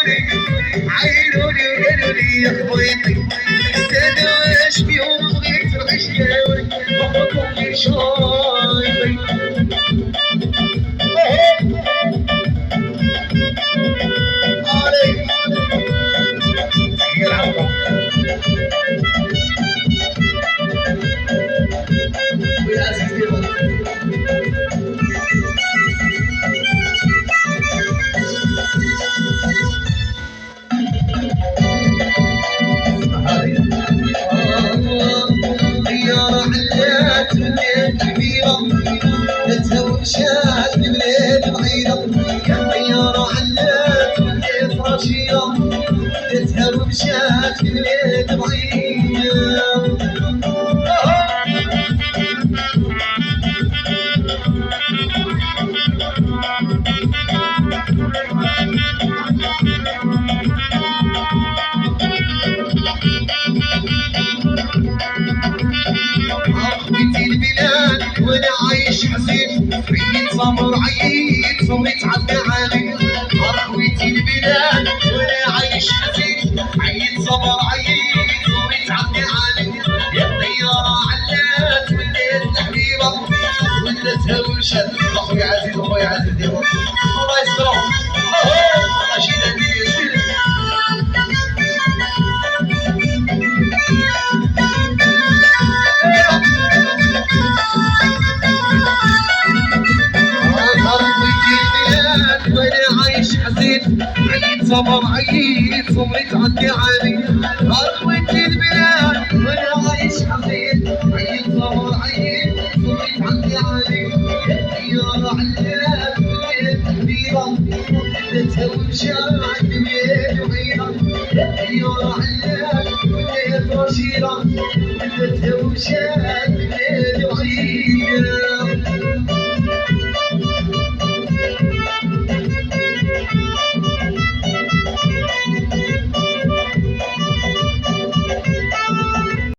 عينوني وقالوا لي يا خبيطي استنوا ايش بيهم بغيت العشاوي وحطوا لي شايبي علي يلعبوا ويا عزيزي شاد بلاد بعيدة يا طيارة علات وليت رشيدة تذهب بشاد بلاد بعيدة أخوتي البلاد وأنا عايش حزين عيد صبر عيد صبري تعدى علي أخوتي البلاد وأنا عايش حزين عيد صبر عيد صبري تعدى علي يا طيارة علات وليت الحبيبة ولتها ورشاد أخوي عزيز أخوي عزيز ديما الله يسترهم رشيدة ديما صبر عيد صبري تعدي علي أخوتي البلاد وأنا عايش حزين عيد صبر عيد صبري تعدي علي يا علام وليت كبيرة تتهوى بشاعر بليل وغيرة يا علام وليت رشيدة تتهوى بشاعر